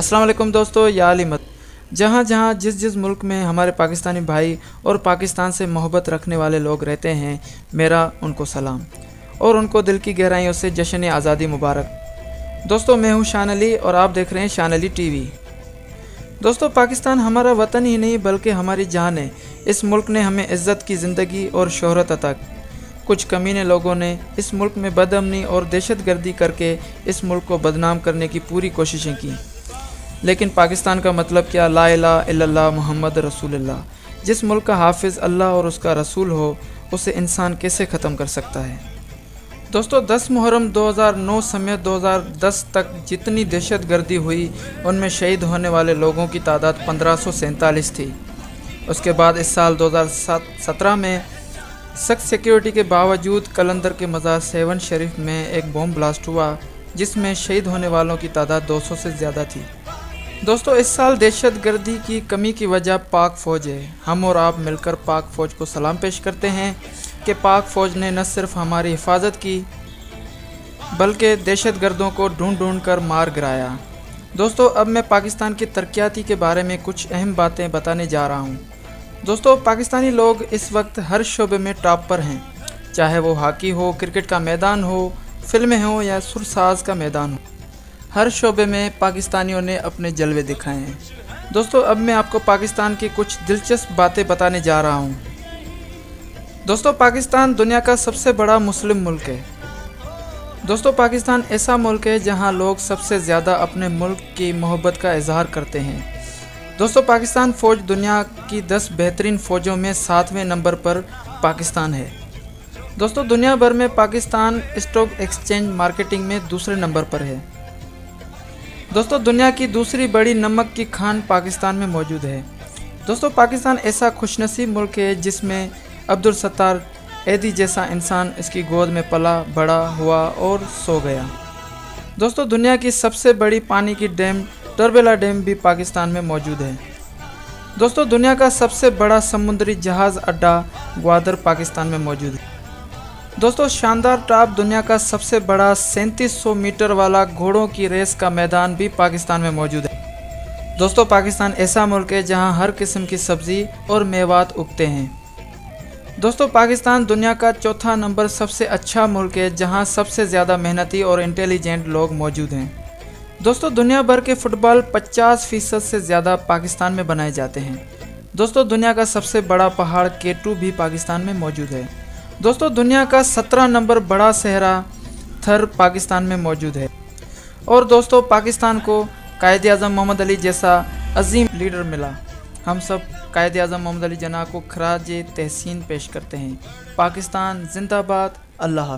अस्सलाम वालेकुम दोस्तों, या अली मत। जहाँ जहाँ जिस जिस मुल्क में हमारे पाकिस्तानी भाई और पाकिस्तान से मोहब्बत रखने वाले लोग रहते हैं, मेरा उनको सलाम और उनको दिल की गहराइयों से जश्न आज़ादी मुबारक। दोस्तों, मैं हूँ शान अली और आप देख रहे हैं शान अली टीवी। दोस्तों, पाकिस्तान हमारा वतन ही नहीं बल्कि हमारी जान है। इस मुल्क ने हमें इज़्ज़त की ज़िंदगी और शोहरत अता की। कुछ कमीने लोगों ने इस मुल्क में बदअमनी और दहशतगर्दी करके इस मुल्क को बदनाम करने की पूरी कोशिशें की, लेकिन पाकिस्तान का मतलब क्या? ला इलाहा इल्लल्लाह मुहम्मद रसूलुल्लाह। जिस मुल्क का हाफिज़ अल्लाह और उसका रसूल हो, उसे इंसान कैसे ख़त्म कर सकता है? दोस्तों, 10 मुहर्रम 2009 समेत 2010 तक जितनी दहशतगर्दी हुई, उनमें शहीद होने वाले लोगों की तादाद 1547 थी। उसके बाद इस साल 2017 में सख्त सिक्योरिटी के बावजूद कलंदर के मज़ार 7 शरीफ में एक बम ब्लास्ट हुआ, जिसमें शहीद होने वालों की तादाद 200 से ज़्यादा थी। दोस्तों, इस साल दहशतगर्दी की कमी की वजह पाक फ़ौज है। हम और आप मिलकर पाक फ़ौज को सलाम पेश करते हैं कि पाक फ़ौज ने न सिर्फ हमारी हिफाजत की बल्कि दहशतगर्दों को ढूंढ ढूंढ कर मार गिराया। दोस्तों, अब मैं पाकिस्तान की तरक्याती के बारे में कुछ अहम बातें बताने जा रहा हूँ। दोस्तों, पाकिस्तानी लोग इस वक्त हर शोबे में टॉप पर हैं, चाहे वो हॉकी हो, क्रिकेट का मैदान हो, फिल्में हो या सुरसाज का मैदान हो। हर शोबे में पाकिस्तानियों ने अपने जलवे दिखाए हैं। दोस्तों, अब मैं आपको पाकिस्तान की कुछ दिलचस्प बातें बताने जा रहा हूँ। दोस्तों, पाकिस्तान दुनिया का सबसे बड़ा मुस्लिम मुल्क है। दोस्तों, पाकिस्तान ऐसा मुल्क है जहाँ लोग सबसे ज़्यादा अपने मुल्क की मोहब्बत का इजहार करते हैं। दोस्तों, पाकिस्तान फ़ौज दुनिया की 10 बेहतरीन फ़ौजों में 7वें नंबर पर पाकिस्तान है। दोस्तों, दुनिया भर में पाकिस्तान स्टॉक एक्सचेंज मार्केटिंग में दूसरे नंबर पर है। दोस्तों, दुनिया की दूसरी बड़ी नमक की खान पाकिस्तान में मौजूद है। दोस्तों, पाकिस्तान ऐसा खुशनसीब मुल्क है जिसमें अब्दुल सत्तार ऐदी जैसा इंसान इसकी गोद में पला बड़ा हुआ और सो गया। दोस्तों, दुनिया की सबसे बड़ी पानी की डैम टर्बेला डैम भी पाकिस्तान में मौजूद है। दोस्तों, दुनिया का सबसे बड़ा समुद्री जहाज़ अड्डा ग्वादर पाकिस्तान में मौजूद है। दोस्तों, शानदार टॉप दुनिया का सबसे बड़ा 3700 मीटर वाला घोड़ों की रेस का मैदान भी पाकिस्तान में मौजूद है। दोस्तों, पाकिस्तान ऐसा मुल्क है जहां हर किस्म की सब्ज़ी और मेवात उगते हैं। दोस्तों, पाकिस्तान दुनिया का चौथा नंबर सबसे अच्छा मुल्क है जहां सबसे ज़्यादा मेहनती और इंटेलिजेंट लोग मौजूद हैं। दोस्तों, दुनिया भर के फ़ुटबॉल 50% से ज़्यादा पाकिस्तान में बनाए जाते हैं। दोस्तों, दुनिया का सबसे बड़ा पहाड़ K2 भी पाकिस्तान में मौजूद है। दोस्तों, दुनिया का 17 नंबर बड़ा सहरा थर पाकिस्तान में मौजूद है। और दोस्तों, पाकिस्तान को कायद आज़म मोहम्मद अली जैसा अजीम लीडर मिला। हम सब कायद आज़म मोहम्मद अली जना को खराज तहसीन पेश करते हैं। पाकिस्तान जिंदाबाद। अल्लाह हाफ़िज़।